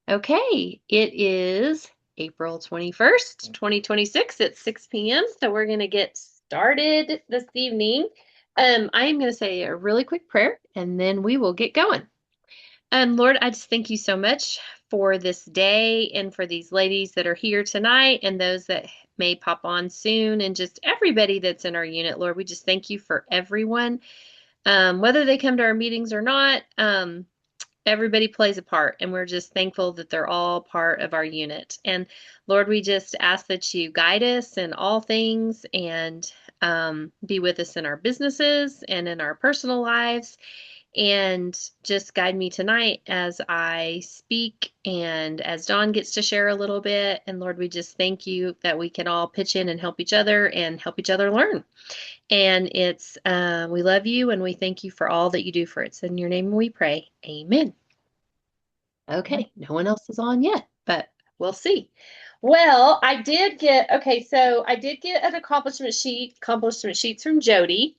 Okay, it is April 21st, 2026 at 6 p.m. So we're going to get started this evening. I am going to say a really quick prayer and then we will get going. Lord, I just thank you so much for this day and for these ladies that are here tonight and those that may pop on soon and just everybody that's in our unit. Lord, we just thank you for everyone, whether they come to our meetings or not. Everybody plays a part, and we're just thankful that they're all part of our unit. And Lord, we just ask that you guide us in all things and be with us in our businesses and in our personal lives. And just guide me tonight as I speak and as Dawn gets to share a little bit. And Lord, we just thank you that we can all pitch in and help each other learn. And we love you and we thank you for all that you do for us. In your name we pray. Amen. Okay, no one else is on yet, but we'll see. Well, I did get an accomplishment sheets from Jody,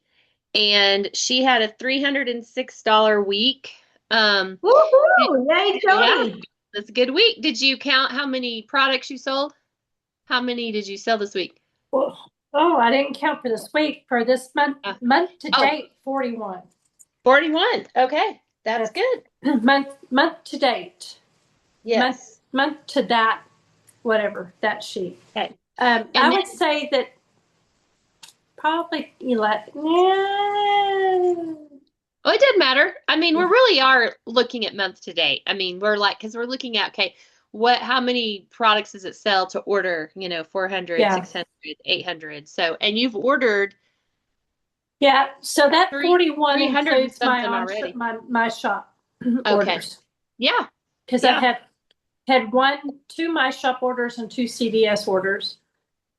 and she had a $306 week. Woohoo! Yay, Yeah, Jody. that's a good week. Did you count how many products you sold? How many did you sell this week? Oh, I didn't count for this week. For this month, Uh, month to oh, date, 41. 41. Okay, that's That's good. month to date. Month Yes. month to that, whatever, that sheet. Okay. I And would say that probably 11. Yeah. well, it didn't matter. I mean, we really are looking at month to date. I mean, because we're looking at, okay, how many products does it sell to order, 400, Yeah. 600, 800. So, and you've ordered Yeah. So that three, 41 300 and includes my something on already. my shop Okay. orders. Yeah. Because I Yeah. had two my shop orders and two CVS orders.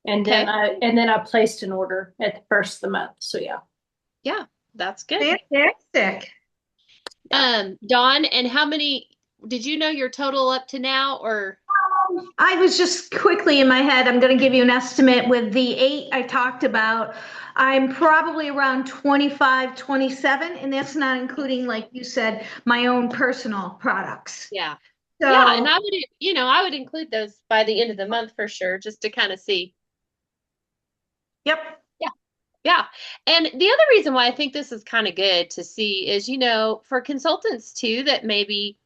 Okay. And then I placed an order at the first of the month. So yeah. Yeah. That's good. Fantastic. Yeah. Dawn, and how many, did you know your total up to now or? I was just quickly in my head, I'm going to give you an estimate with the 8 I talked about. I'm probably around 25, 27, and that's not including, like you said, my own personal products. Yeah. Yeah. And So, I would include those by the end of the month for sure, just to kind of see. yep. Yeah. Yeah. And the other reason why I think this is kind of good to see is, for consultants too that maybe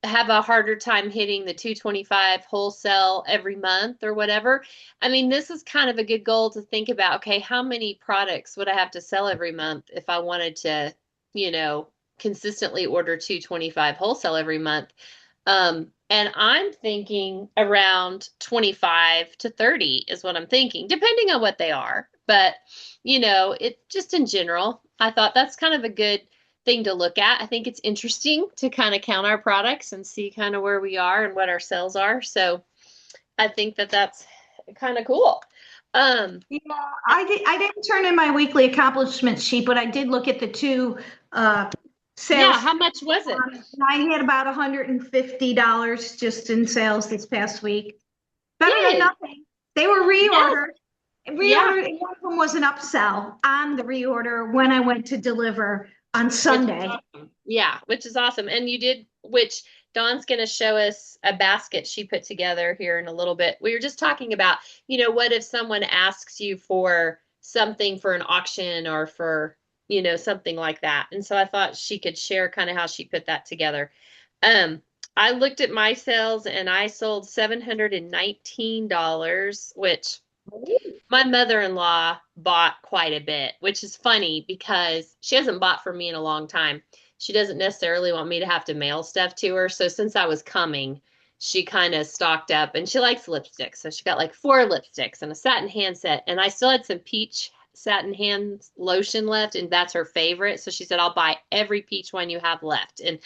have a harder time hitting the 225 wholesale every month or whatever. I mean, this is kind of a good goal to think about. Okay, how many products would I have to sell every month if I wanted to, you know, consistently order 225 wholesale every month? And I'm thinking around 25 to 30 is what I'm thinking, depending on what they are. But, it just in general, I thought that's kind of a good thing to look at. I think it's interesting to kind of count our products and see kind of where we are and what our sales are. So I think that that's kind of cool. Um, Yeah, I didn't turn in my weekly accomplishment sheet, but I did look at the two uh, yeah, sales. how much was it? I had about $150 just in sales this past week. Better than Good. nothing. They were Yes. reordered. Yeah. Reordered. One of them was an upsell on the reorder when I went to deliver on Which is Sunday. awesome. Yeah, which is awesome. And which Dawn's going to show us a basket she put together here in a little bit. We were just talking about, what if someone asks you for something for an auction or for, something like that. And so I thought she could share kind of how she put that together. Um, I looked at my sales and I sold $719, which my mother-in-law bought quite a bit, which is funny because she hasn't bought for me in a long time. She doesn't necessarily want me to have to mail stuff to her. So since I was coming, she kind of stocked up and she likes lipsticks. So she got like 4 lipsticks and a satin hand set. And I still had some peach satin hand lotion left and that's her favorite. So she said, I'll buy every peach one you have left. And,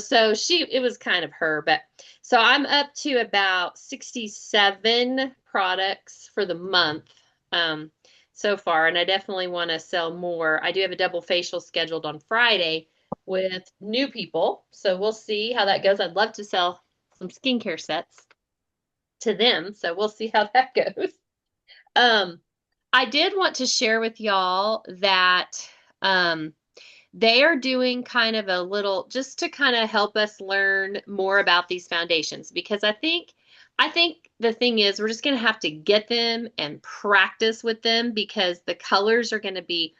so it was kind of her, but so I'm up to about 67 products for the month um, so far, and I definitely want to sell more. I do have a double facial scheduled on Friday with new people, so we'll see how that goes. I'd love to sell some skincare sets to them, so we'll see how that goes. Um, I did want to share with y'all that um, they are doing kind of a little just to kind of help us learn more about these foundations because I think the thing is we're just going to have to get them and practice with them because the colors are going to be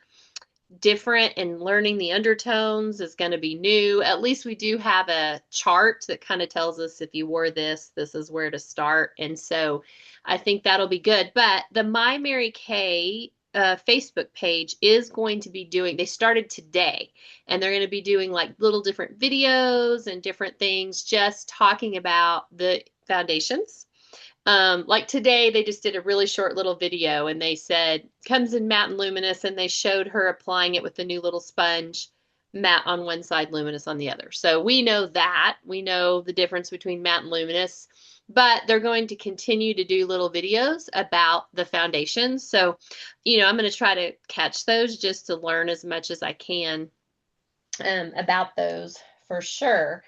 different and learning the undertones is going to be new. At least we do have a chart that kind of tells us if you wore this, this is where to start. And so I think that'll be good. But the My Mary Kay Facebook page is going to be doing, they started today and they're going to be doing like little different videos and different things just talking about the foundations. Like today, they just did a really short little video and they said, comes in matte and luminous, and they showed her applying it with the new little sponge, matte on one side, luminous on the other. So we know that. We know the difference between matte and luminous, but they're going to continue to do little videos about the foundations. So, I'm going to try to catch those just to learn as much as I can about those for sure.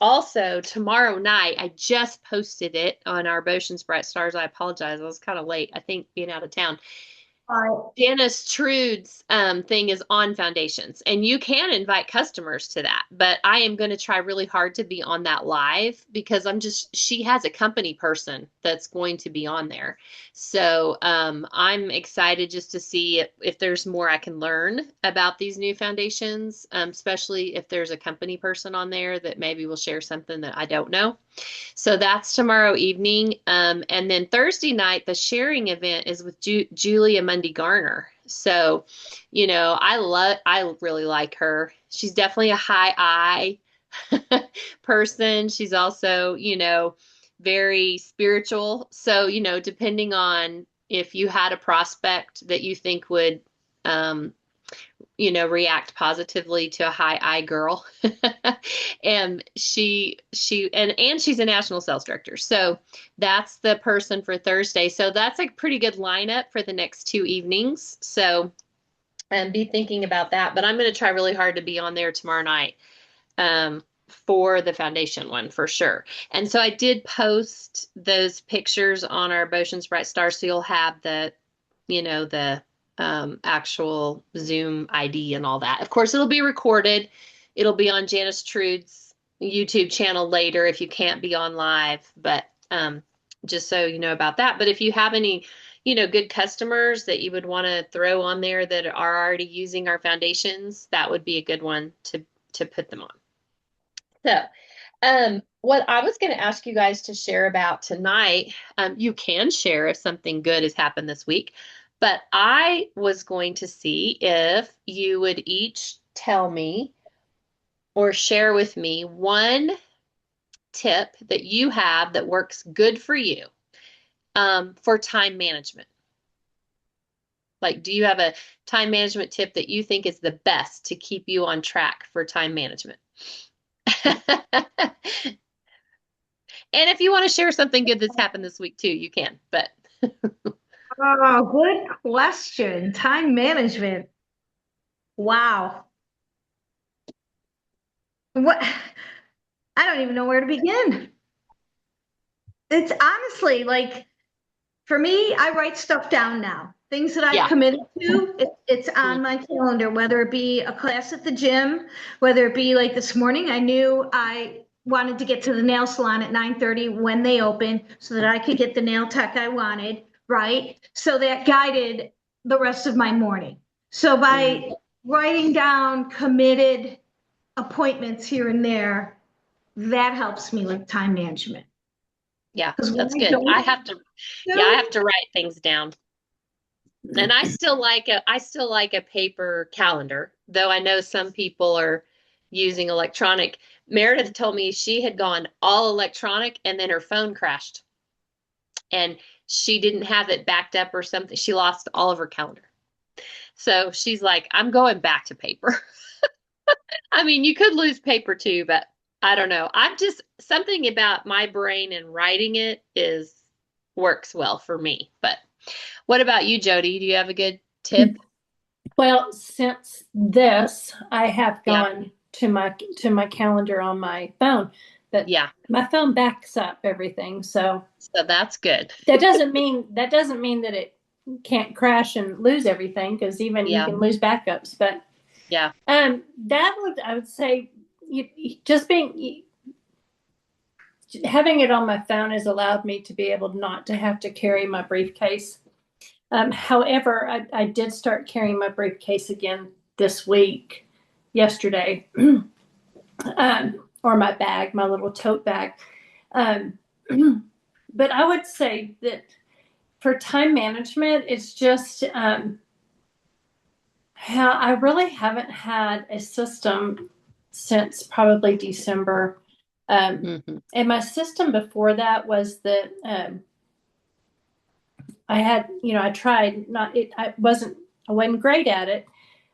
Also tomorrow night, I just posted it on our Botions Bright Stars. I apologize. I was kind of late. I think being out of town. Janice Trude's thing is on foundations, and you can invite customers to that. But I am going to try really hard to be on that live because she has a company person that's going to be on there. So I'm excited just to see if there's more I can learn about these new foundations, especially if there's a company person on there that maybe will share something that I don't know. So that's tomorrow evening. And then Thursday night, the sharing event is with Julia Mundy Garner. So, I really like her. She's definitely a high I person. She's also, very spiritual. So, depending on if you had a prospect that you think would, react positively to a high I girl. And she's a national sales director. So that's the person for Thursday. So that's a pretty good lineup for the next 2 evenings. So be thinking about that. But I'm going to try really hard to be on there tomorrow night for the foundation one for sure. And so I did post those pictures on our Botions Bright Stars. So you'll have the actual Zoom ID and all that. Of course, it'll be recorded. It'll be on Janice Trude's YouTube channel later if you can't be on live, but just so you know about that. But if you have any, good customers that you would want to throw on there that are already using our foundations, that would be a good one to put them on. So, what I was going to ask you guys to share about tonight, you can share if something good has happened this week. But I was going to see if you would each tell me or share with me one tip that you have that works good for you for time management. Like, do you have a time management tip that you think is the best to keep you on track for time management? And if you want to share something good that's happened this week too, you can, but. Oh, good question. Time management. Wow. What? I don't even know where to begin. It's honestly like, for me, I write stuff down now. Things that I've committed to, it's on my calendar, whether it be a class at the gym, whether it be like this morning, I knew I wanted to get to the nail salon at 9:30 when they open so that I could get the nail tech I wanted. Right? So that guided the rest of my morning. So by writing down committed appointments here and there, that helps me with time management. Yeah, that's good. I have to write things down. And I still like a paper calendar, though I know some people are using electronic. Meredith told me she had gone all electronic and then her phone crashed. And she didn't have it backed up or something. She lost all of her calendar. So she's like, I'm going back to paper. I mean, you could lose paper too, but I don't know. Something about my brain and writing it works well for me. But what about you, Jody? Do you have a good tip? Well, since this, I have gone to my calendar on my phone. But my phone backs up everything, so that's good. that doesn't mean that it can't crash and lose everything, because even you Yeah. can lose backups. But Yeah. that would, I would say, just having it on my phone has allowed me to be able not to have to carry my briefcase. However, I did start carrying my briefcase again this week, yesterday, or my bag, my little tote bag. Um, but I would say that for time management, it's just how I really haven't had a system since probably December. And my system before that was that I had, I tried not it. I wasn't great at it,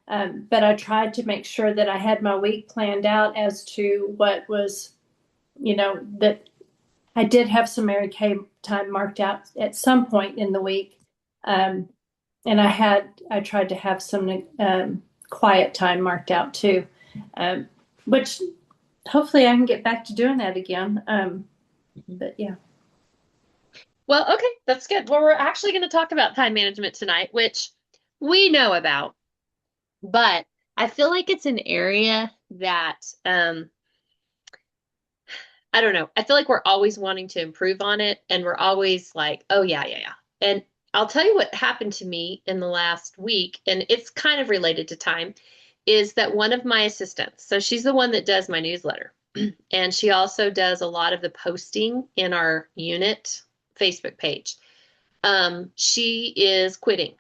but I tried to make sure that I had my week planned out as to what was, that I did have some Mary Kay time marked out at some point in the week. And I tried to have some quiet time marked out too, which hopefully I can get back to doing that again. But yeah. Well, okay, that's good. Well, we're actually going to talk about time management tonight, which we know about, but I feel like it's an area that I don't know. I feel like we're always wanting to improve on it, and we're always like, oh yeah, yeah, yeah. And I'll tell you what happened to me in the last week, and it's kind of related to time, is that one of my assistants, so she's the one that does my newsletter, and she also does a lot of the posting in our unit Facebook page. She is quitting.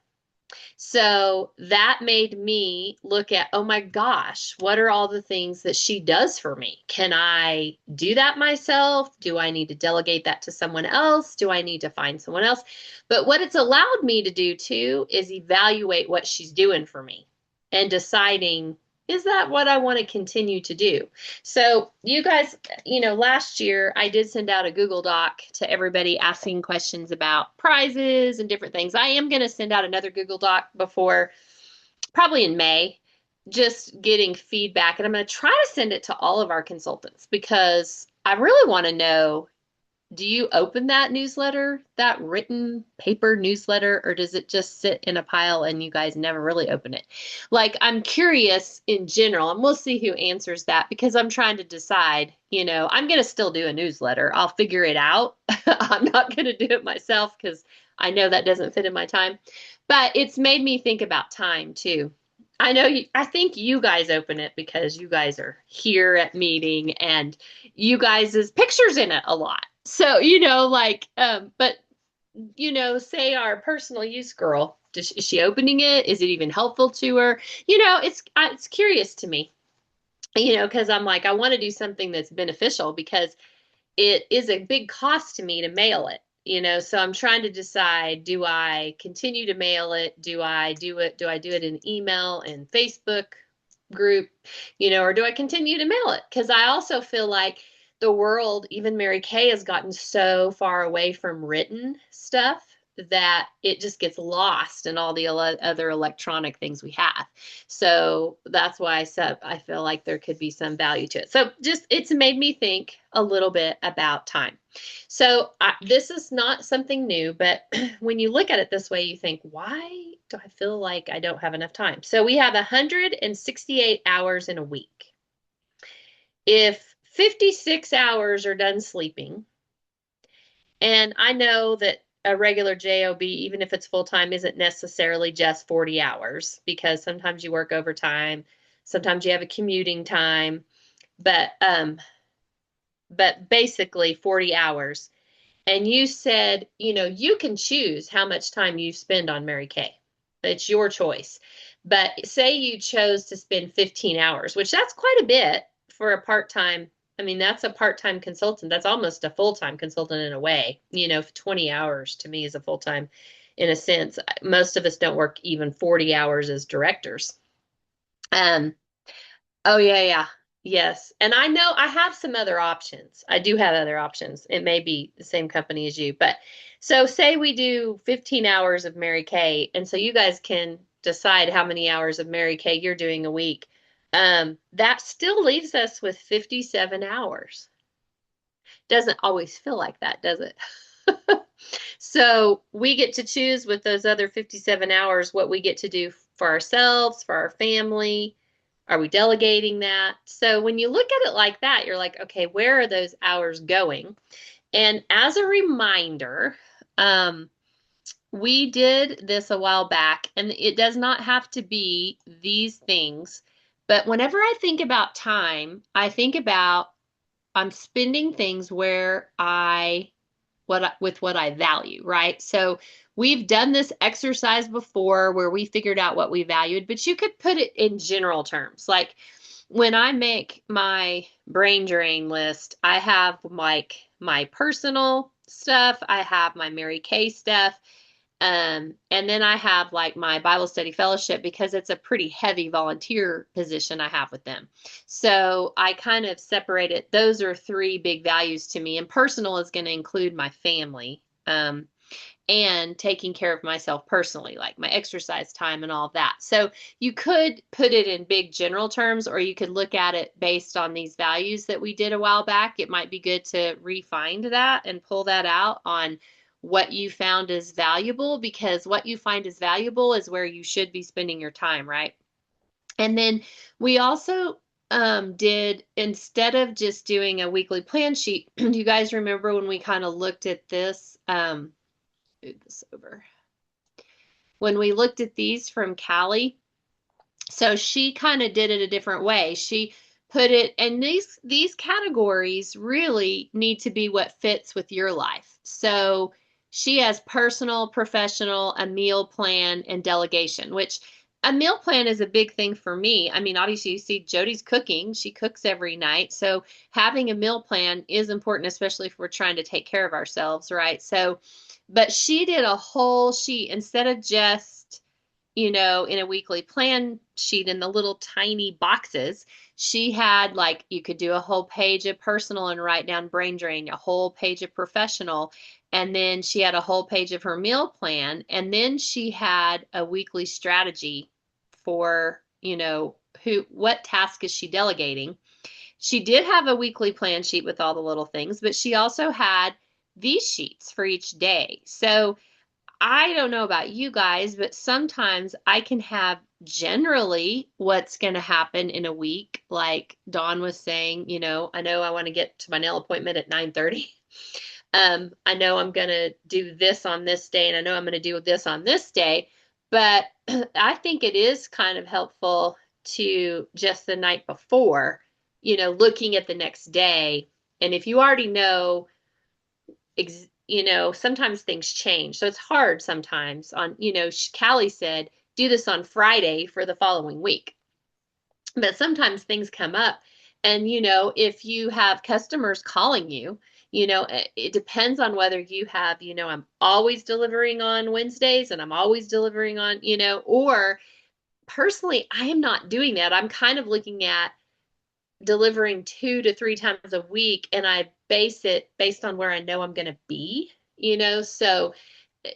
So that made me look at, oh my gosh, what are all the things that she does for me? Can I do that myself? Do I need to delegate that to someone else? Do I need to find someone else? But what it's allowed me to do too is evaluate what she's doing for me and deciding, is that what I want to continue to do? So you guys, last year I did send out a Google Doc to everybody asking questions about prizes and different things. I am going to send out another Google Doc before, probably in May, just getting feedback. And I'm going to try to send it to all of our consultants because I really want to know, do you open that newsletter, that written paper newsletter, or does it just sit in a pile and you guys never really open it? Like, I'm curious in general, and we'll see who answers that because I'm trying to decide, I'm going to still do a newsletter. I'll figure it out. I'm not going to do it myself because I know that doesn't fit in my time. But it's made me think about time too. I think you guys open it because you guys are here at meeting and you guys' pictures in it a lot. So, but say our personal use girl, is she opening it? Is it even helpful to her? It's curious to me, because I'm like, I want to do something that's beneficial because it is a big cost to me to mail it, so I'm trying to decide, do I continue to mail it? Do I do it in email and Facebook group, or do I continue to mail it? Because I also feel like the world, even Mary Kay, has gotten so far away from written stuff that it just gets lost in all the other electronic things we have. So that's why I said I feel like there could be some value to it. So just it's made me think a little bit about time. So this is not something new, but when you look at it this way, you think, why do I feel like I don't have enough time? So we have 168 hours in a week. If 56 hours are done sleeping, and I know that a regular job, even if it's full-time, isn't necessarily just 40 hours because sometimes you work overtime, sometimes you have a commuting time, but basically 40 hours. And you said, you can choose how much time you spend on Mary Kay. It's your choice. But say you chose to spend 15 hours, which that's quite a bit for a part-time. I mean, that's a part-time consultant. That's almost a full-time consultant in a way. 20 hours to me is a full-time in a sense. Most of us don't work even 40 hours as directors. Oh, yeah, yeah. Yes. And I know I have some other options. I do have other options. It may be the same company as you, but so say we do 15 hours of Mary Kay, and so you guys can decide how many hours of Mary Kay you're doing a week. That still leaves us with 57 hours. Doesn't always feel like that, does it? So we get to choose with those other 57 hours what we get to do for ourselves, for our family. Are we delegating that? So when you look at it like that, you're like, okay, where are those hours going? And as a reminder, we did this a while back, and it does not have to be these things. But whenever I think about time, I think about I'm spending things where with what I value, right? So we've done this exercise before where we figured out what we valued, but you could put it in general terms. Like when I make my brain drain list, I have like my personal stuff, I have my Mary Kay stuff, and then I have like my Bible study fellowship because it's a pretty heavy volunteer position I have with them. So I kind of separate it. Those are three big values to me. And personal is going to include my family, and taking care of myself personally, like my exercise time and all of that. So you could put it in big general terms, or you could look at it based on these values that we did a while back. It might be good to refine that and pull that out on what you found is valuable, because what you find is valuable is where you should be spending your time, right? And then we also did, instead of just doing a weekly plan sheet, do you guys remember when we kind of looked at this? Move this over. When we looked at these from Callie, so she kind of did it a different way. She put it, and these categories really need to be what fits with your life. So she has personal, professional, a meal plan, and delegation, which a meal plan is a big thing for me. I mean, obviously you see Jody's cooking. She cooks every night. So having a meal plan is important, especially if we're trying to take care of ourselves, right? So, but she did a whole sheet instead of just, in a weekly plan sheet in the little tiny boxes. She had like, you could do a whole page of personal and write down brain drain, a whole page of professional, and then she had a whole page of her meal plan, and then she had a weekly strategy for, what task is she delegating. She did have a weekly plan sheet with all the little things, but she also had these sheets for each day. So I don't know about you guys, but sometimes I can have generally what's going to happen in a week. Like Dawn was saying, I know I want to get to my nail appointment at 9:30. I know I'm going to do this on this day, and I know I'm going to do this on this day. But I think it is kind of helpful to just the night before, looking at the next day. And if you already know, sometimes things change. So it's hard sometimes on, Callie said, do this on Friday for the following week. But sometimes things come up. And, if you have customers calling you, it depends on whether you have, I'm always delivering on Wednesdays and I'm always delivering on, or personally, I am not doing that. I'm kind of looking at delivering 2 to 3 times a week, and I base it based on where I know I'm going to be, so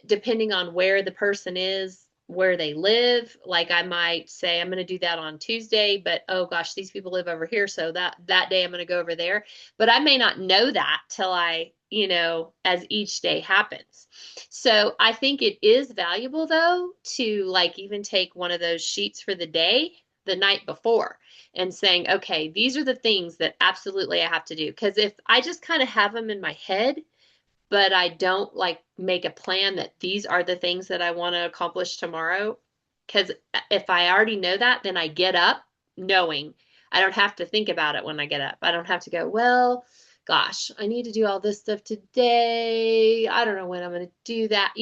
depending on where the person is, where they live, like I might say I'm going to do that on Tuesday, but oh gosh, these people live over here, so that day I'm going to go over there. But I may not know that till I, as each day happens. So I think it is valuable though to like even take one of those sheets for the day the night before and saying, okay, these are the things that absolutely I have to do. Because if I just kind of have them in my head, but I don't like make a plan that these are the things that I want to accomplish tomorrow. Because if I already know that, then I get up knowing I don't have to think about it when I get up. I don't have to go, well, gosh, I need to do all this stuff today. I don't know when I'm going to do that,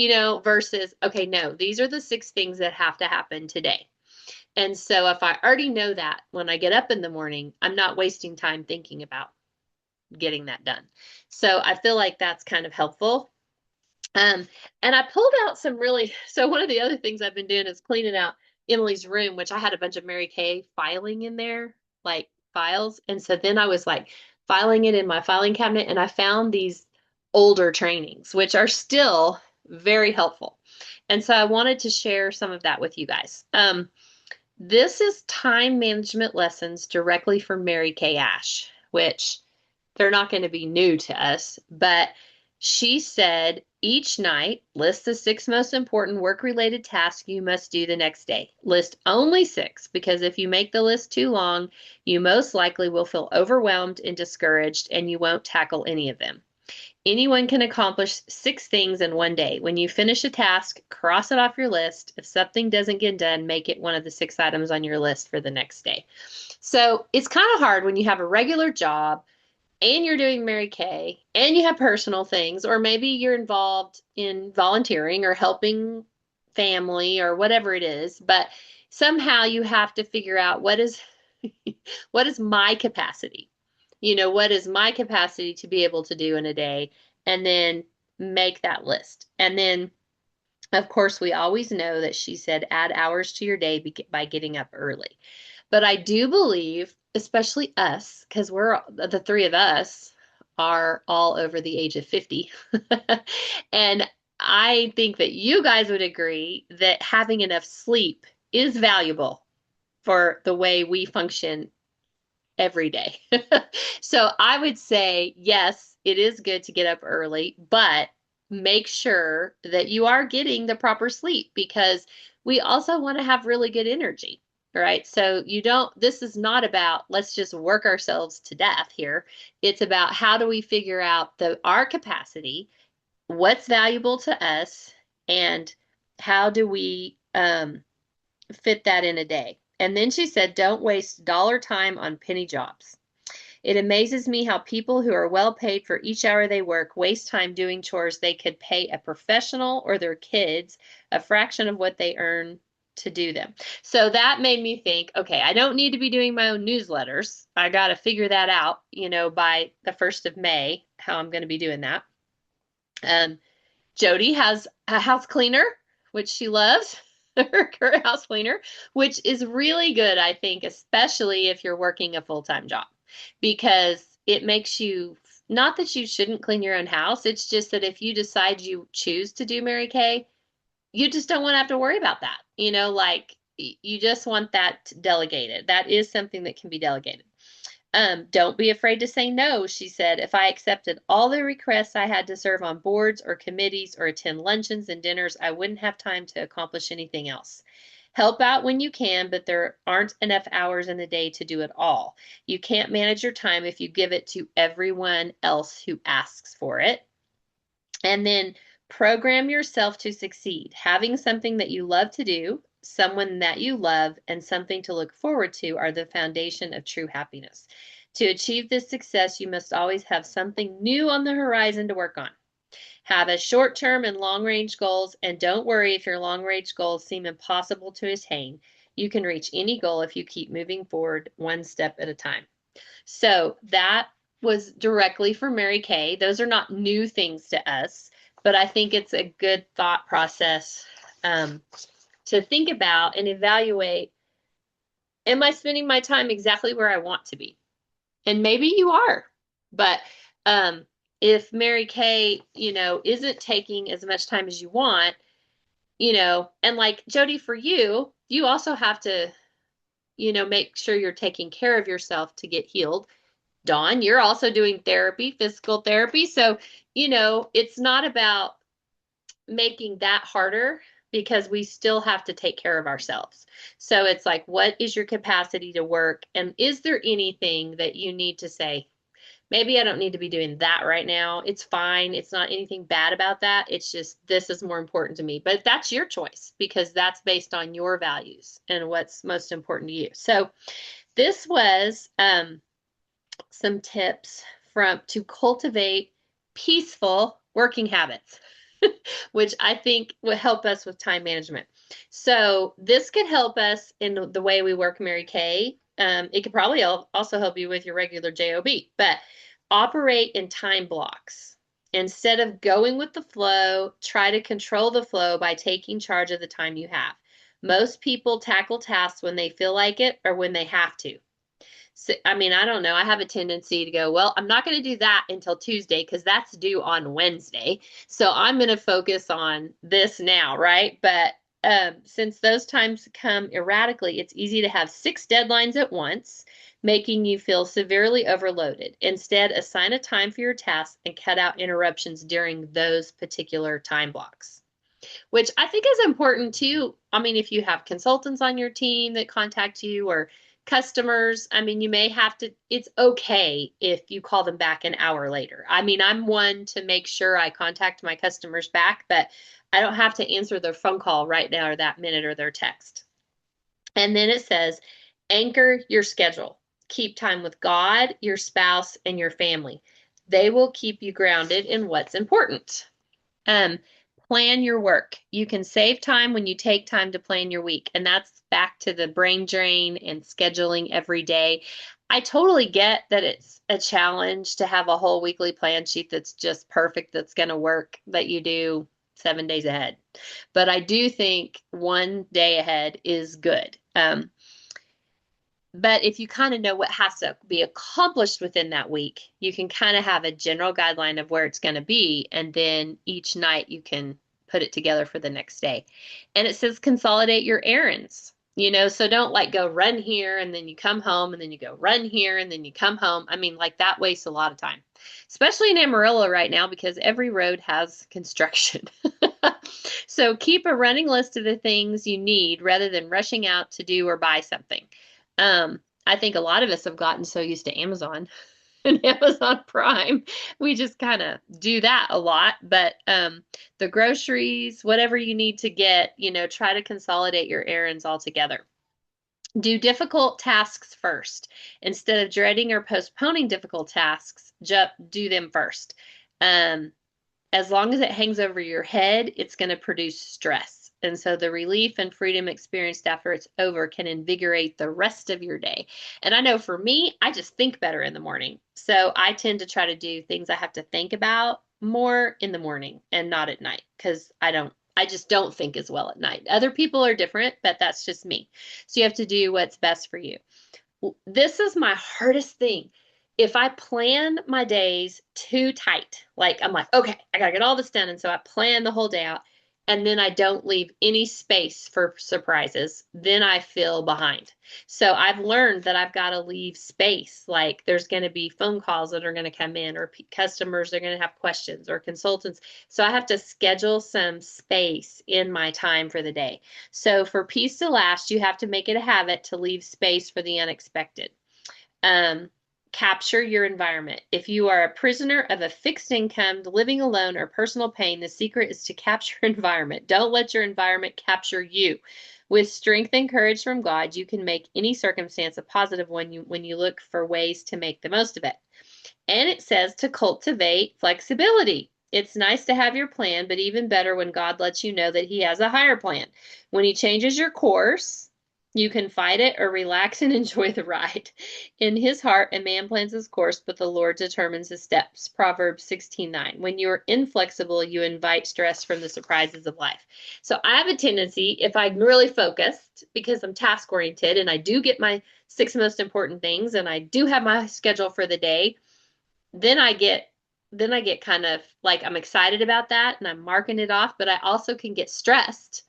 versus, okay, no, these are the 6 things that have to happen today. And so if I already know that when I get up in the morning, I'm not wasting time thinking about getting that done. So I feel like that's kind of helpful. And I pulled out so one of the other things I've been doing is cleaning out Emily's room, which I had a bunch of Mary Kay filing in there, like files. And so then I was like filing it in my filing cabinet, and I found these older trainings, which are still very helpful. And so I wanted to share some of that with you guys. This is time management lessons directly from Mary Kay Ash, which they're not going to be new to us, but She said each night, list the 6 most important work-related tasks you must do the next day. List only 6, because if you make the list too long, you most likely will feel overwhelmed and discouraged, and you won't tackle any of them. Anyone can accomplish 6 things in one day. When you finish a task, cross it off your list. If something doesn't get done, make it one of the 6 items on your list for the next day. So it's kind of hard when you have a regular job and you're doing Mary Kay and you have personal things, or maybe you're involved in volunteering or helping family or whatever it is, but somehow you have to figure out what is what is my capacity? What is my capacity to be able to do in a day, and then make that list. And then, of course, we always know that she said add hours to your day by getting up early. But I do believe, especially us, because the 3 of us are all over the age of 50. And I think that you guys would agree that having enough sleep is valuable for the way we function every day. So I would say, yes, it is good to get up early, but make sure that you are getting the proper sleep, because we also want to have really good energy, right? So this is not about let's just work ourselves to death here. It's about how do we figure out our capacity, what's valuable to us, and how do we fit that in a day. And then she said, don't waste dollar time on penny jobs. It amazes me how people who are well paid for each hour they work waste time doing chores they could pay a professional or their kids a fraction of what they earn to do them. So that made me think, okay, I don't need to be doing my own newsletters. I got to figure that out, by the 1st of May, how I'm going to be doing that. Jody has a house cleaner, which she loves. Her current house cleaner, which is really good, I think, especially if you're working a full-time job, because it makes you, not that you shouldn't clean your own house, it's just that if you decide you choose to do Mary Kay, you just don't want to have to worry about that. You just want that delegated. That is something that can be delegated. Don't be afraid to say no, she said. If I accepted all the requests I had to serve on boards or committees or attend luncheons and dinners, I wouldn't have time to accomplish anything else. Help out when you can, but there aren't enough hours in the day to do it all. You can't manage your time if you give it to everyone else who asks for it. And then program yourself to succeed. Having something that you love to do, someone that you love, and something to look forward to are the foundation of true happiness. To achieve this success, you must always have something new on the horizon to work on. Have a short-term and long-range goals, and don't worry if your long-range goals seem impossible to attain. You can reach any goal if you keep moving forward one step at a time. So that was directly for Mary Kay. Those are not new things to us, but I think it's a good thought process to think about and evaluate, am I spending my time exactly where I want to be? And maybe you are, but if Mary Kay, isn't taking as much time as you want, and like Jody, for you also have to, make sure you're taking care of yourself to get healed. Dawn, you're also doing therapy, physical therapy. So, it's not about making that harder, because we still have to take care of ourselves. So it's like, what is your capacity to work? And is there anything that you need to say, maybe I don't need to be doing that right now. It's fine. It's not anything bad about that. It's just, this is more important to me. But that's your choice, because that's based on your values and what's most important to you. So this was some tips to cultivate peaceful working habits, which I think will help us with time management. So this could help us in the way we work Mary Kay. It could probably also help you with your regular job, but operate in time blocks. Instead of going with the flow, try to control the flow by taking charge of the time you have. Most people tackle tasks when they feel like it or when they have to. So, I don't know. I have a tendency to go, well, I'm not going to do that until Tuesday because that's due on Wednesday. So I'm going to focus on this now, right? But Since those times come erratically, it's easy to have 6 deadlines at once, making you feel severely overloaded. Instead, assign a time for your tasks and cut out interruptions during those particular time blocks, which I think is important too. I mean, if you have consultants on your team that contact you or customers, I mean, you may have to, it's okay if you call them back an hour later. I mean, I'm one to make sure I contact my customers back, but I don't have to answer their phone call right now or that minute or their text. And then it says, anchor your schedule. Keep time with God, your spouse, and your family. They will keep you grounded in what's important. Plan your work. You can save time when you take time to plan your week. And that's back to the brain drain and scheduling every day. I totally get that it's a challenge to have a whole weekly plan sheet that's just perfect, that's going to work, that you do 7 days ahead. But I do think one day ahead is good. But if you kind of know what has to be accomplished within that week, you can kind of have a general guideline of where it's going to be. And then each night you can put it together for the next day. And it says consolidate your errands, so don't like go run here and then you come home and then you go run here and then you come home. I mean, like that wastes a lot of time, especially in Amarillo right now because every road has construction. So keep a running list of the things you need rather than rushing out to do or buy something. I think a lot of us have gotten so used to Amazon and Amazon Prime. We just kind of do that a lot, but the groceries, whatever you need to get, try to consolidate your errands all together. Do difficult tasks first. Instead of dreading or postponing difficult tasks, do them first. As long as it hangs over your head, it's going to produce stress. And so the relief and freedom experienced after it's over can invigorate the rest of your day. And I know for me, I just think better in the morning. So I tend to try to do things I have to think about more in the morning and not at night because I just don't think as well at night. Other people are different, but that's just me. So you have to do what's best for you. This is my hardest thing. If I plan my days too tight, like I'm like, okay, I gotta get all this done. And so I plan the whole day out and then I don't leave any space for surprises, then I feel behind. So I've learned that I've got to leave space. Like there's going to be phone calls that are going to come in or customers that are going to have questions or consultants. So I have to schedule some space in my time for the day. So for peace to last, you have to make it a habit to leave space for the unexpected. Capture your environment. If you are a prisoner of a fixed income, living alone, or personal pain, the secret is to capture your environment. Don't let your environment capture you. With strength and courage from God, you can make any circumstance a positive one when you look for ways to make the most of it. And it says to cultivate flexibility. It's nice to have your plan, but even better when God lets you know that He has a higher plan. When He changes your course, you can fight it or relax and enjoy the ride. In his heart, a man plans his course, but the Lord determines his steps. Proverbs 16:9. When you're inflexible, you invite stress from the surprises of life. So I have a tendency, if I'm really focused, because I'm task-oriented and I do get my 6 most important things and I do have my schedule for the day, then I get kind of like I'm excited about that and I'm marking it off, but I also can get stressed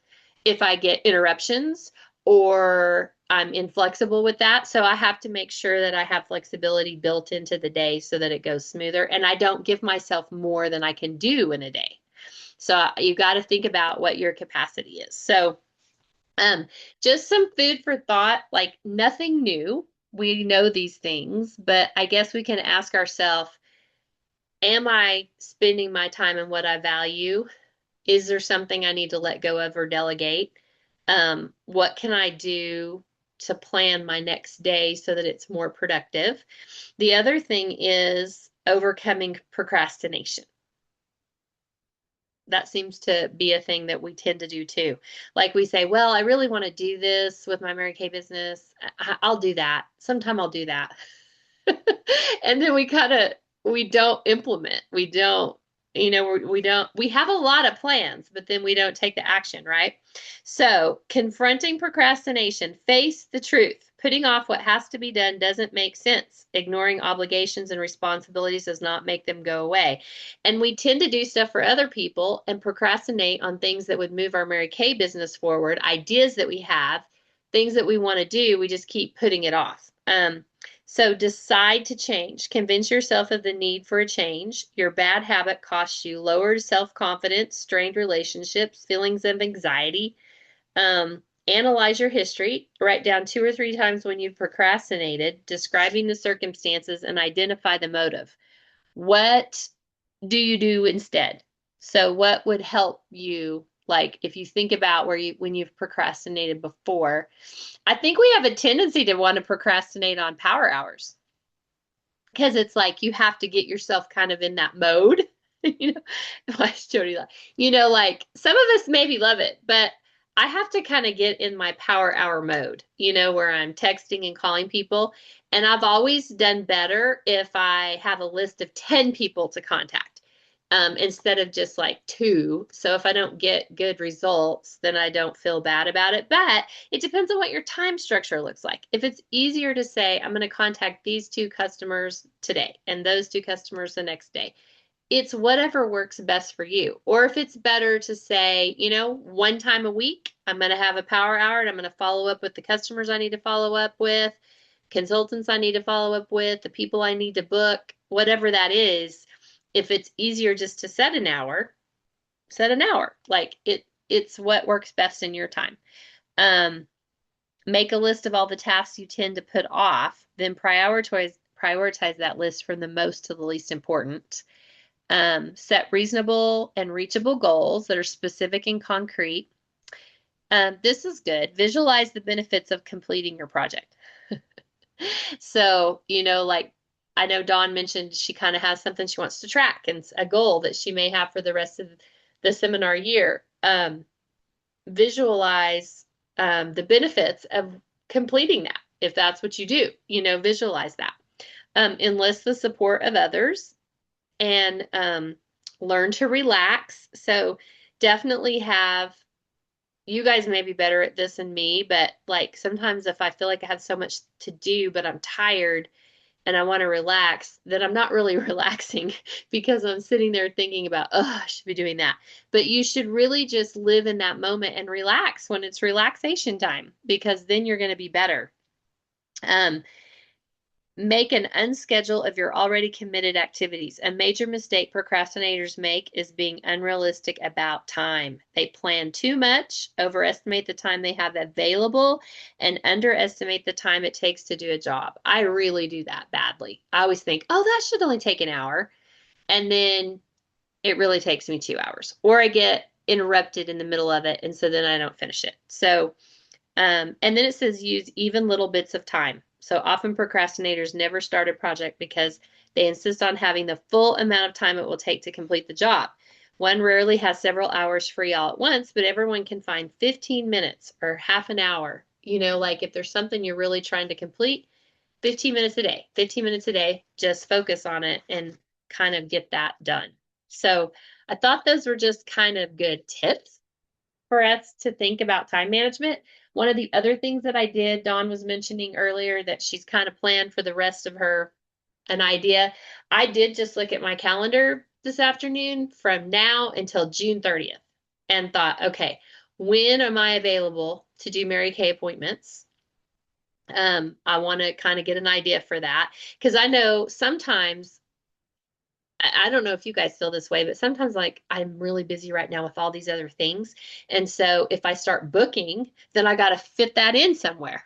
if I get interruptions or I'm inflexible with that. So I have to make sure that I have flexibility built into the day so that it goes smoother and I don't give myself more than I can do in a day. So you got to think about what your capacity is. So just some food for thought, like nothing new. We know these things, but I guess we can ask ourselves, am I spending my time in what I value? Is there something I need to let go of or delegate? What can I do to plan my next day so that it's more productive? The other thing is overcoming procrastination. That seems to be a thing that we tend to do too. Like we say, well, I really want to do this with my Mary Kay business. I'll do that. Sometime I'll do that. And then we don't implement. We don't, we have a lot of plans, but then we don't take the action, right? So confronting procrastination, face the truth, Putting off what has to be done doesn't make sense. Ignoring obligations and responsibilities does not make them go away. And we tend to do stuff for other people and procrastinate on things that would move our Mary Kay business forward, ideas that we have, things that we want to do. We just keep putting it off. So decide to change. Convince yourself of the need for a change. Your bad habit costs you lowered self-confidence, strained relationships, feelings of anxiety. Analyze your history. Write down 2 or 3 times when you've procrastinated, describing the circumstances, and identify the motive. What do you do instead? So what would help you, like if you think about when you've procrastinated before? I think we have a tendency to want to procrastinate on power hours because it's like you have to get yourself kind of in that mode. Why is Jody like, like some of us maybe love it, but I have to kind of get in my power hour mode, where I'm texting and calling people. And I've always done better if I have a list of 10 people to contact instead of just like 2. So if I don't get good results, then I don't feel bad about it. But it depends on what your time structure looks like. If it's easier to say, I'm going to contact these 2 customers today and those 2 customers the next day, it's whatever works best for you. Or if it's better to say, 1 time a week, I'm going to have a power hour and I'm going to follow up with the customers I need to follow up with, consultants I need to follow up with, the people I need to book, whatever that is. If it's easier just to set an hour, set an hour. Like it's what works best in your time. Make a list of all the tasks you tend to put off, then prioritize that list from the most to the least important. Set reasonable and reachable goals that are specific and concrete. This is good. Visualize the benefits of completing your project. So, like I know Dawn mentioned she kind of has something she wants to track and a goal that she may have for the rest of the seminar year. Visualize the benefits of completing that. If that's what you do, visualize that. Enlist the support of others and learn to relax. So definitely you guys may be better at this than me, but like sometimes if I feel like I have so much to do, but I'm tired and I want to relax, then I'm not really relaxing because I'm sitting there thinking about, I should be doing that. But you should really just live in that moment and relax when it's relaxation time, because then you're going to be better. Make an unschedule of your already committed activities. A major mistake procrastinators make is being unrealistic about time. They plan too much, overestimate the time they have available, and underestimate the time it takes to do a job. I really do that badly. I always think, that should only take an hour. And then it really takes me 2 hours. Or I get interrupted in the middle of it, and so then I don't finish it. So, and then it says use even little bits of time. So often procrastinators never start a project because they insist on having the full amount of time it will take to complete the job. One rarely has several hours free all at once, but everyone can find 15 minutes or half an hour. Like if there's something you're really trying to complete, 15 minutes a day, just focus on it and kind of get that done. So I thought those were just kind of good tips for us to think about time management. One of the other things that I did, Dawn was mentioning earlier that she's kind of planned for the rest of an idea. I did just look at my calendar this afternoon from now until June 30th and thought, okay, when am I available to do Mary Kay appointments? I want to kind of get an idea for that because I know sometimes, I don't know if you guys feel this way, but sometimes like I'm really busy right now with all these other things. And so if I start booking, then I got to fit that in somewhere.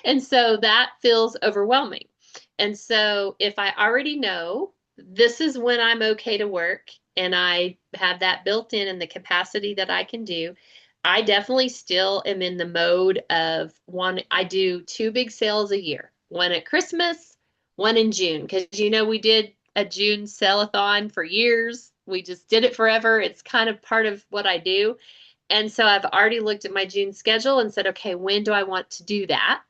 And so that feels overwhelming. And so if I already know this is when I'm okay to work and I have that built in and the capacity that I can do, I definitely still am in the mode of I do 2 big sales a year, one at Christmas, one in June. Because, we did a June sell-a-thon for years. We just did it forever. It's kind of part of what I do. And so I've already looked at my June schedule and said, okay, when do I want to do that?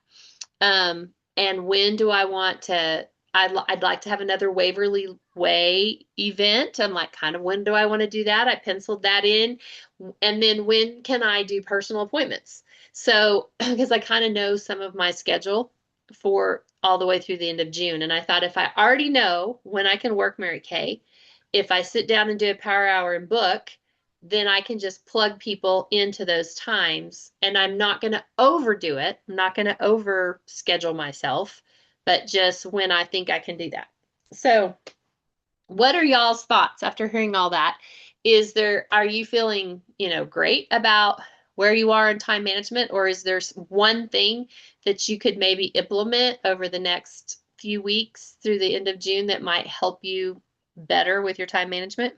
And when do I want to, I'd like to have another Waverly Way event. I'm like, kind of, when do I want to do that? I penciled that in. And then when can I do personal appointments? So, because I kind of know some of my schedule for all the way through the end of June. And I thought if I already know when I can work Mary Kay, if I sit down and do a power hour and book, then I can just plug people into those times and I'm not going to overdo it. I'm not going to over schedule myself, but just when I think I can do that. So, what are y'all's thoughts after hearing all that? Are you feeling, great about where you are in time management, or is there one thing that you could maybe implement over the next few weeks through the end of June that might help you better with your time management?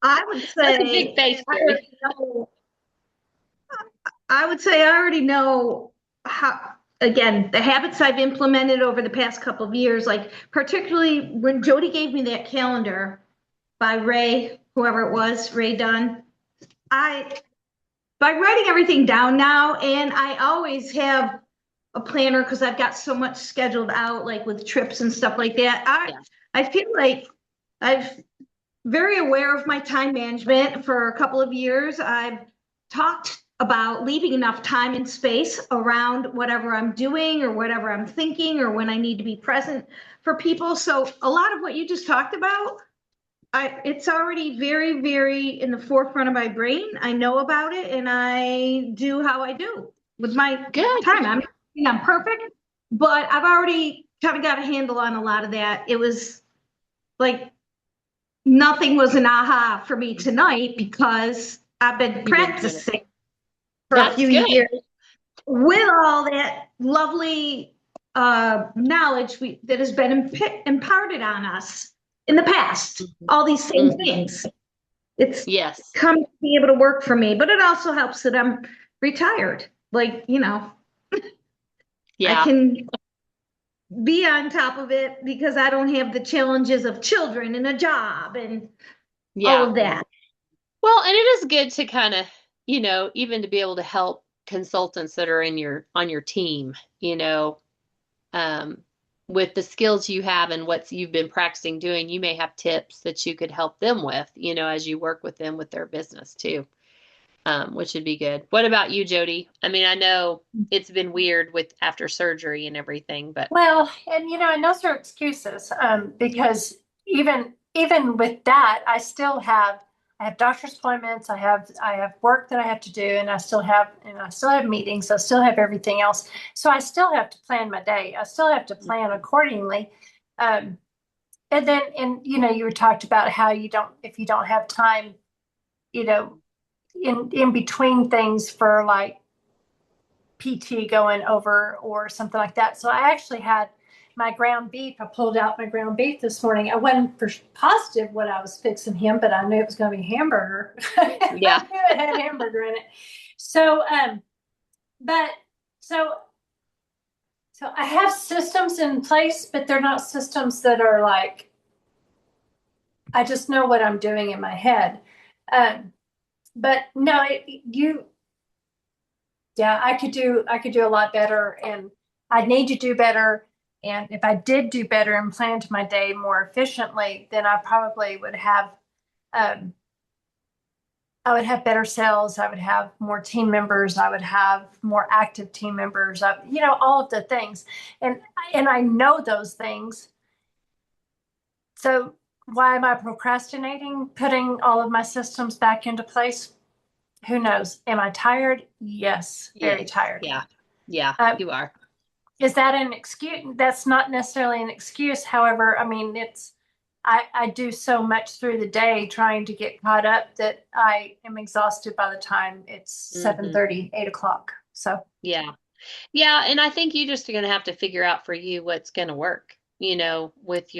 I would That's a big say face, I Jody. already know I would say I already know how, again, the habits I've implemented over the past couple of years, like particularly when Jody gave me that calendar by Ray, whoever it was, Ray Dunn. I, by writing everything down now, and I always have a planner because I've got so much scheduled out, like with trips and stuff like that. Yeah. I feel like I've very aware of my time management for a couple of years. I've talked about leaving enough time and space around whatever I'm doing or whatever I'm thinking or when I need to be present for people. So a lot of what you just talked about, it's already very, very in the forefront of my brain. I know about it and I do how I do with my Good. time. I'm perfect, but I've already kind of got a handle on a lot of that. It was like nothing was an aha for me tonight because I've been You've been doing it. practicing for a That's few good. years with all that lovely knowledge that has been imparted on us in the past. All these same things. It's Yes. come to be able to work for me, but it also helps that I'm retired. Like, I Yeah. can be on top of it because I don't have the challenges of children and a job and all Yeah. of that. Well, and it is good to kind of, even to be able to help consultants that are on your team, um, with the skills you have and what you've been practicing doing, you may have tips that you could help them with, as you work with them with their business too, which would be good. What about you, Jody? I mean, I know it's been weird with after surgery and everything, but Well, and those are excuses, because even with that, I have doctor's appointments, I have work that I have to do, and I still have meetings, I still have everything else. So I still have to plan my day. I still have to plan accordingly. Um, and then you were talked about how if you don't have time, you know, in between things for like PT going over or something like that. So I actually had my ground beef. I pulled out my ground beef this morning. I wasn't positive what I was fixing him, but I knew it was going to be hamburger. yeah. I knew it had hamburger in it. So, but so I have systems in place, but they're not systems that are like, I just know what I'm doing in my head. But no, yeah, I could do a lot better, and I need to do better. And if I did do better and planned my day more efficiently, then I probably um, would have better sales. I would have more team members. I would have more active team members. All of the things, and I know those things. So why am I procrastinating putting all of my systems back into place? Who knows? Am I tired? Yes, very Yes. tired. Yeah. Yeah, you are. Is that an excuse? That's not necessarily an excuse. However, I mean, I do so much through the day trying to get caught up that I am exhausted by the time it's 7:30, 8 o'clock. So Yeah. Yeah, and I think you just are going to have to figure out for you what's going to work, with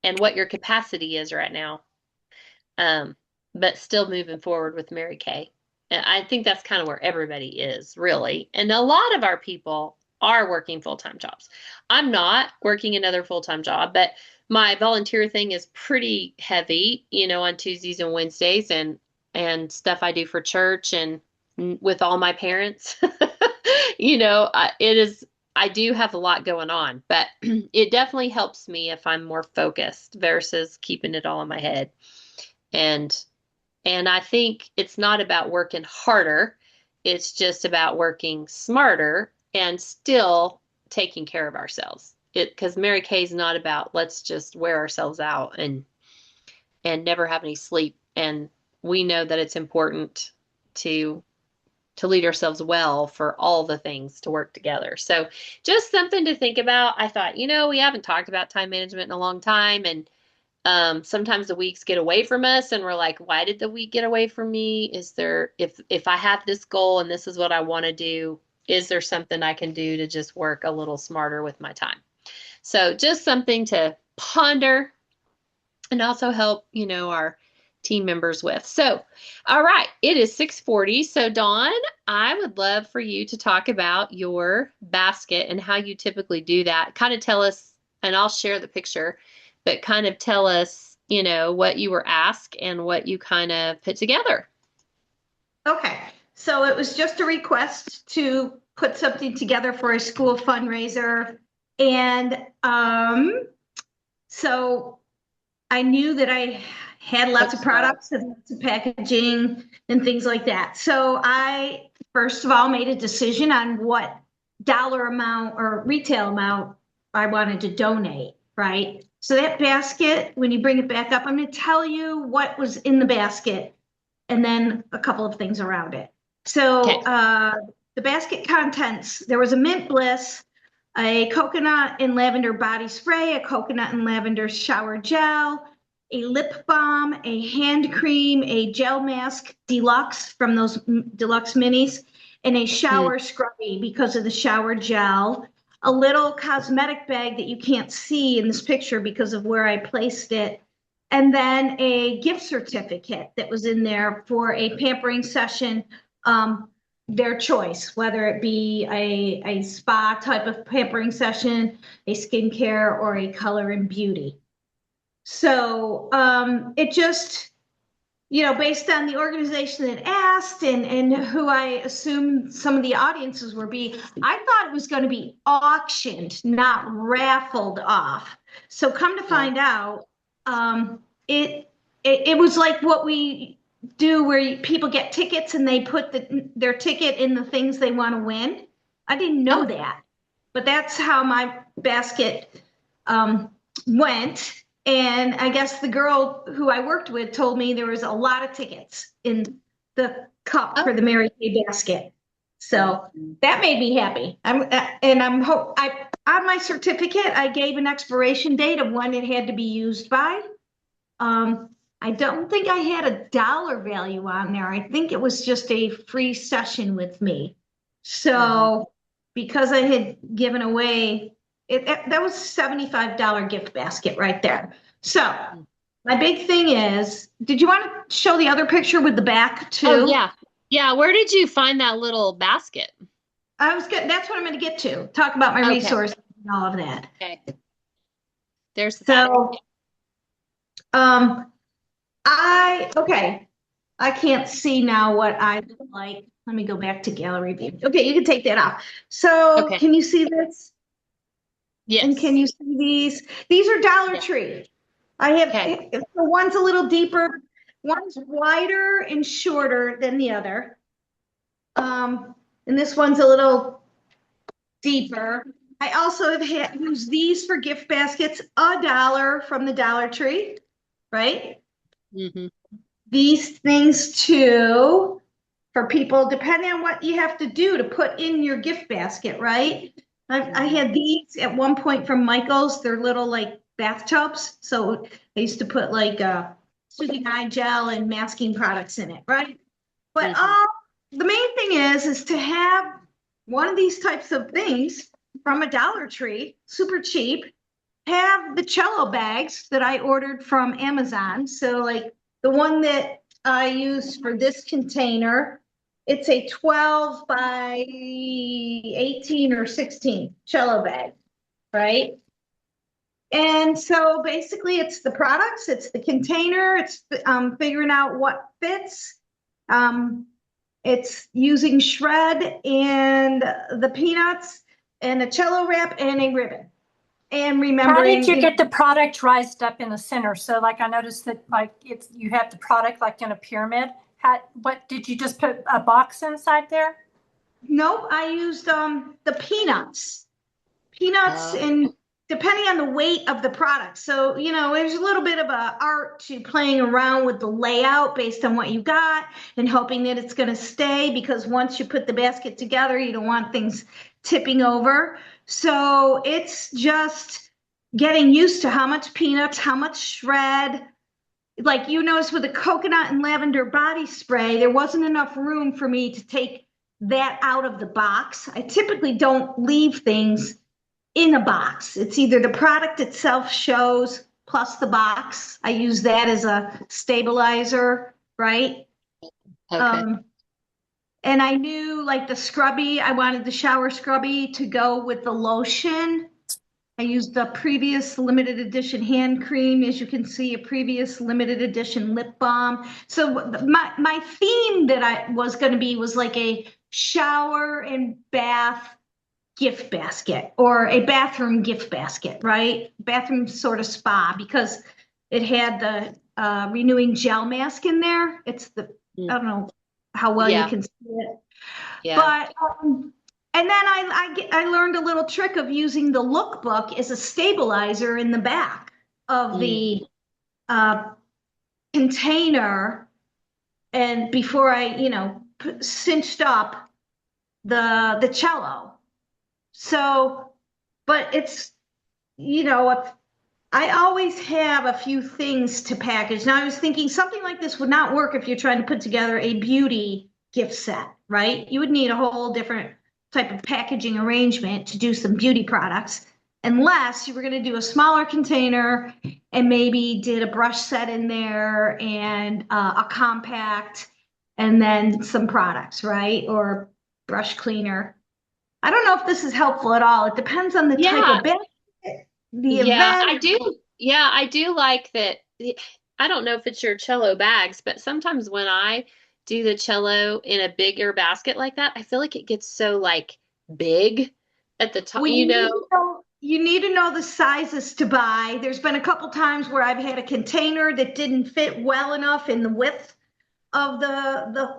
and what your capacity is right now. But still moving forward with Mary Kay. And I think that's kind of where everybody is, really. And a lot of our people are working full-time jobs. I'm not working another full-time job, but my volunteer thing is pretty heavy, on Tuesdays and Wednesdays and stuff I do for church and with all my parents. It is I do have a lot going on, but it definitely helps me if I'm more focused versus keeping it all in my head. And And I think it's not about working harder. It's just about working smarter and still taking care of ourselves. Because Mary Kay's not about let's just wear ourselves out and never have any sleep. And we know that it's important to lead ourselves well for all the things to work together. So just something to think about. I thought, we haven't talked about time management in a long time, and sometimes the weeks get away from us and we're like, why did the week get away from me? Is there, if I have this goal and this is what I want to do, is there something I can do to just work a little smarter with my time? So just something to ponder and also help, our team members with. So, all right, it is 6:40. So Dawn, I would love for you to talk about your basket and how you typically do that. Kind of tell us, and I'll share the picture, but kind of tell us, what you were asked and what you kind of put together. Okay, so it was just a request to put something together for a school fundraiser. And so I knew that I had lots of products and lots of packaging and things like that. So I, first of all, made a decision on what dollar amount or retail amount I wanted to donate, right? So that basket, when you bring it back up, I'm going to tell you what was in the basket and then a couple of things around it. So the basket contents, there was a Mint Bliss, a coconut and lavender body spray, a coconut and lavender shower gel, a lip balm, a hand cream, a gel mask deluxe from those deluxe minis, and a shower scrubby because of the shower gel, a little cosmetic bag that you can't see in this picture because of where I placed it, and then a gift certificate that was in there for a pampering session, their choice, whether it be a spa type of pampering session, a skincare, or a color and beauty. So it just, based on the organization that asked and who I assumed some of the audiences would be, I thought it was going to be auctioned, not raffled off. So come to find out, it was like what we do where people get tickets and they put their ticket in the things they want to win. I didn't know that, but that's how my basket went. And I guess the girl who I worked with told me there was a lot of tickets in the cup for the Mary Kay basket. So that made me happy. On my certificate, I gave an expiration date of when it had to be used by. I don't think I had a dollar value on there. I think it was just a free session with me. So because I had given away that was $75 gift basket right there. So my big thing is, did you want to show the other picture with the back too? Oh, yeah. Yeah. Where did you find that little basket? That's what I'm going to get to. Talk about my resources and all of that. Okay. There's so, I can't see now what I like. Let me go back to gallery view. Okay, you can take that off. So can you see this? Yes. And can you see these? These are Dollar Tree. I have, the one's a little deeper, one's wider and shorter than the other. And this one's a little deeper. I also have used these for gift baskets, $1 from the Dollar Tree, right? Mm-hmm. These things too, for people, depending on what you have to do to put in your gift basket, right? I had these at one point from Michael's. They're little like bathtubs. So I used to put like soothing eye gel and masking products in it, right? But the main thing is to have one of these types of things from a Dollar Tree, super cheap, have the cello bags that I ordered from Amazon. So like the one that I use for this container, it's a 12 by 18 or 16 cello bag, right? And so basically it's the products, it's the container, it's figuring out what fits. It's using shred and the peanuts and a cello wrap and a ribbon. and How remembering, did you get the product rised up in the center? So like I noticed that like it's you have the product like in a pyramid. What did you just put a box inside there? nope, I used the peanuts Oh, and depending on the weight of the product. So, there's a little bit of a art to playing around with the layout based on what you got and hoping that it's going to stay, because once you put the basket together, you don't want things tipping over. So it's just getting used to how much peanuts, how much shred. Like you notice with the coconut and lavender body spray, there wasn't enough room for me to take that out of the box. I typically don't leave things in a box. It's either the product itself shows plus the box. I use that as a stabilizer, right? okay. Um, and I knew like the scrubby, I wanted the shower scrubby to go with the lotion. I used the previous limited edition hand cream, as you can see, a previous limited edition lip balm. So my theme that I was going to be was like a shower and bath gift basket or a bathroom gift basket, right? Bathroom sort of spa, because it had the renewing gel mask in there. It's I don't know how well you Yeah, can see it, yeah. but and then I learned a little trick of using the lookbook as a stabilizer in the back of Mm. the uh, container, and before I cinched up the cello. So, but it's, if I always have a few things to package. Now, I was thinking something like this would not work if you're trying to put together a beauty gift set, right? You would need a whole different type of packaging arrangement to do some beauty products, unless you were going to do a smaller container and maybe did a brush set in there and a compact and then some products, right? Or brush cleaner. I don't know if this is helpful at all. It depends on the type Yeah, of basket, the yeah, event. I do. Yeah, I do like that. I don't know if it's your cello bags, but sometimes when I do the cello in a bigger basket like that, I feel like it gets so like big at the top, Well, you need to know the sizes to buy. There's been a couple times where I've had a container that didn't fit well enough in the width of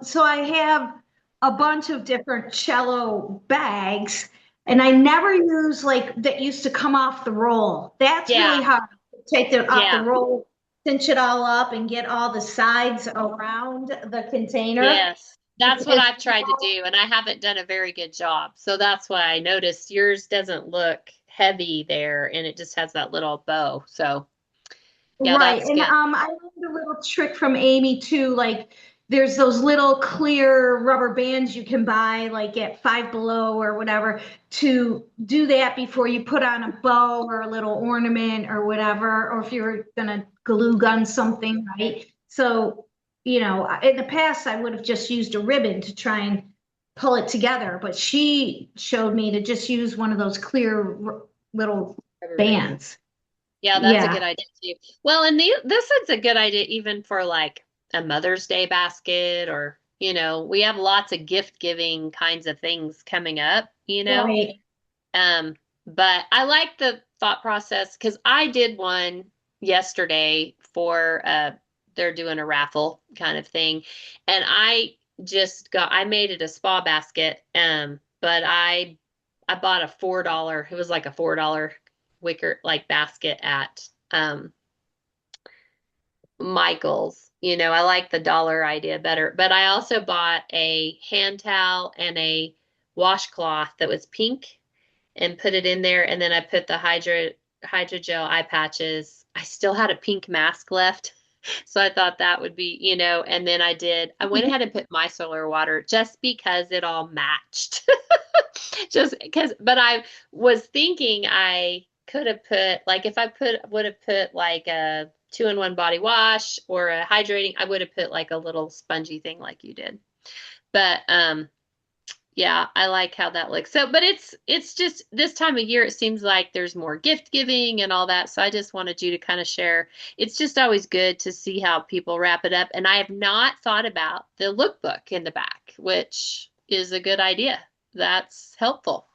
so I have a bunch of different cello bags, and I never use like that used to come off the roll. That's Yeah, really hard to take it off the yeah. roll, cinch it all up, and get all the sides around the container. Yes, that's what Because I've tried to do, and I haven't done a very good job. So that's why I noticed yours doesn't look heavy there, and it just has that little bow. So yeah, right. that's And good. I learned a little trick from Amy too. Like there's those little clear rubber bands you can buy like at Five Below or whatever to do that before you put on a bow or a little ornament or whatever, or if you're gonna glue gun something, right? So, in the past I would have just used a ribbon to try and pull it together, but she showed me to just use one of those clear little Rubber band. bands. Yeah, that's a Yeah. good idea too. Well, and this is a good idea even for like a Mother's Day basket, or we have lots of gift giving kinds of things coming up, Right. Um, but I like the thought process because I did one yesterday for they're doing a raffle kind of thing, and I made it a spa basket, but I bought a $4, it was like a $4 wicker like basket at Michael's. I like the dollar idea better, but I also bought a hand towel and a washcloth that was pink and put it in there. And then I put the hydrogel eye patches. I still had a pink mask left. So I thought that would be, and then I went ahead and put micellar water just because it all matched. Just because, but I was thinking I could have put, like, if would have put like a 2-in-1 body wash or a hydrating, I would have put like a little spongy thing like you did. But, yeah, I like how that looks. So, but it's just this time of year, it seems like there's more gift giving and all that. So I just wanted you to kind of share. It's just always good to see how people wrap it up. And I have not thought about the lookbook in the back, which is a good idea. That's helpful.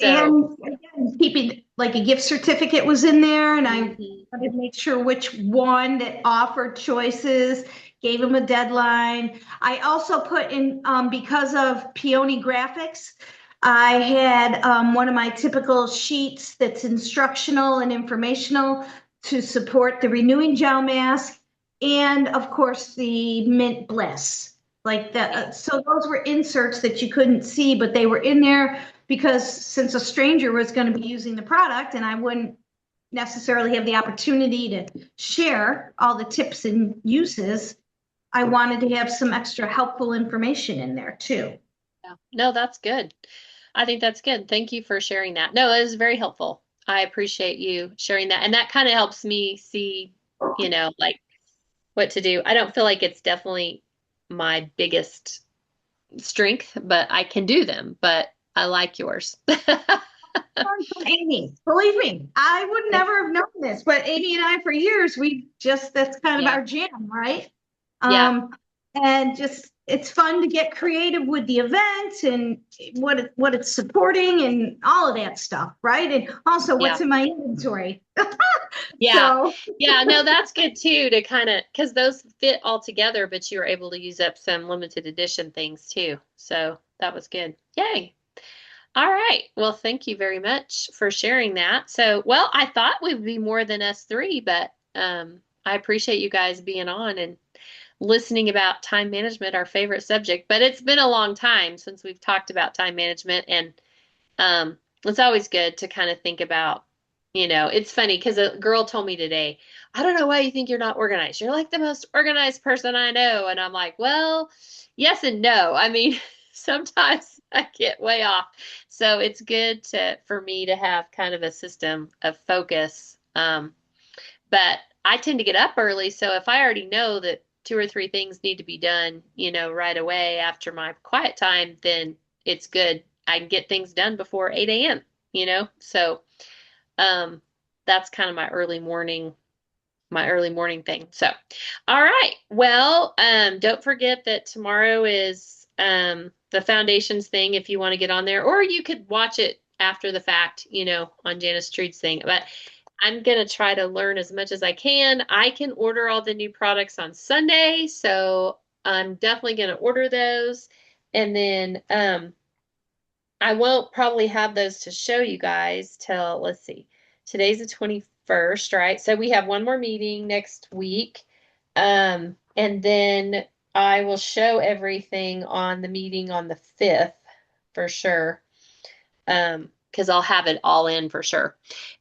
So, And again, keeping, like, a gift certificate was in there, and I mhm. wanted to make sure which one that offered choices, gave them a deadline. I also put in, because of Peony Graphics, I had one of my typical sheets that's instructional and informational to support the renewing gel mask, and of course the Mint Bliss. Like that, so those were inserts that you couldn't see, but they were in there because since a stranger was going to be using the product and I wouldn't necessarily have the opportunity to share all the tips and uses, I wanted to have some extra helpful information in there too. Yeah. No, that's good. I think that's good. Thank you for sharing that. No, it is very helpful. I appreciate you sharing that. And that kind of helps me see, like what to do. I don't feel like it's definitely my biggest strength, but I can do them. But I like yours. Amy, believe me, I would never have known this, but Amy and I for years, that's kind of Yeah. our jam, right? Yeah. And just, it's fun to get creative with the event and what it's supporting and all of that stuff, right? And also Yeah. what's in my inventory. Yeah. So, Yeah. No, that's good too to kind of, because those fit all together, but you were able to use up some limited edition things too. So that was good. Yay. All right. Well, thank you very much for sharing that. So, well, I thought we'd be more than us three, but I appreciate you guys being on and listening about time management, our favorite subject. But it's been a long time since we've talked about time management, and it's always good to kind of think about, it's funny because a girl told me today, I don't know why you think you're not organized. You're like the most organized person I know. And I'm like, well, yes and no. I mean, sometimes I get way off. So it's good for me to have kind of a system of focus. But I tend to get up early. So if I already know that two or three things need to be done, right away after my quiet time, then it's good. I can get things done before 8 a.m., So um, that's kind of my early morning thing. So, all right. Well, don't forget that tomorrow is the foundations thing if you want to get on there, or you could watch it after the fact, on Janice Trude's thing. But I'm going to try to learn as much as I can. I can order all the new products on Sunday, so I'm definitely going to order those. And then I won't probably have those to show you guys till, let's see, today's the 21st, right? So we have one more meeting next week. And then I will show everything on the meeting on the 5th for sure. Because I'll have it all in for sure.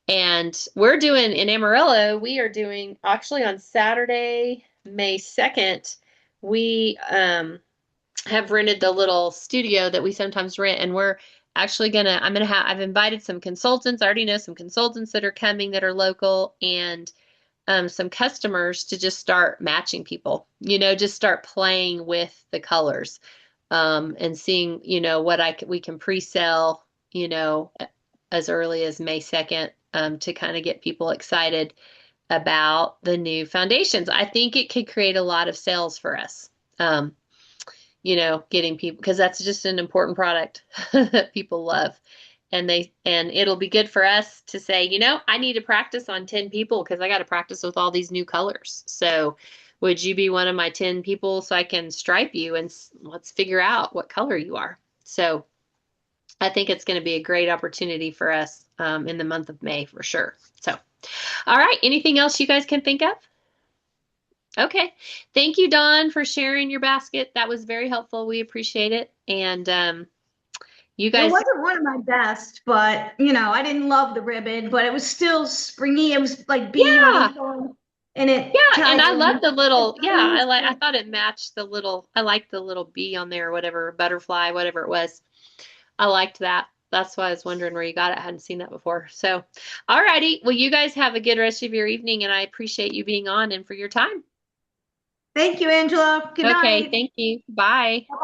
And we're doing in Amarillo, we are doing actually on Saturday, May 2nd, we have rented the little studio that we sometimes rent, and we're actually I've invited some consultants. I already know some consultants that are coming that are local, and some customers to just start matching people, just start playing with the colors, and seeing, what we can pre-sell, as early as May 2nd, to kind of get people excited about the new foundations. I think it could create a lot of sales for us. Getting people, because that's just an important product that people love. And it'll be good for us to say, I need to practice on 10 people because I got to practice with all these new colors. So would you be one of my 10 people so I can stripe you and let's figure out what color you are? So I think it's going to be a great opportunity for us in the month of May for sure. So, all right. Anything else you guys can think of? Okay. Thank you, Dawn, for sharing your basket. That was very helpful. We appreciate it. And you it guys, wasn't one of my best, but I didn't love the ribbon, but it was still springy. It was like bee yeah, honeycomb, and it yeah. And tied I love in. the little, yeah, I thought it matched I liked the little bee on there, or whatever, butterfly, whatever it was. I liked that. That's why I was wondering where you got it. I hadn't seen that before. So, all righty. Well, you guys have a good rest of your evening, and I appreciate you being on and for your time. Thank you, Angela. Good Okay. night. Thank you. Bye.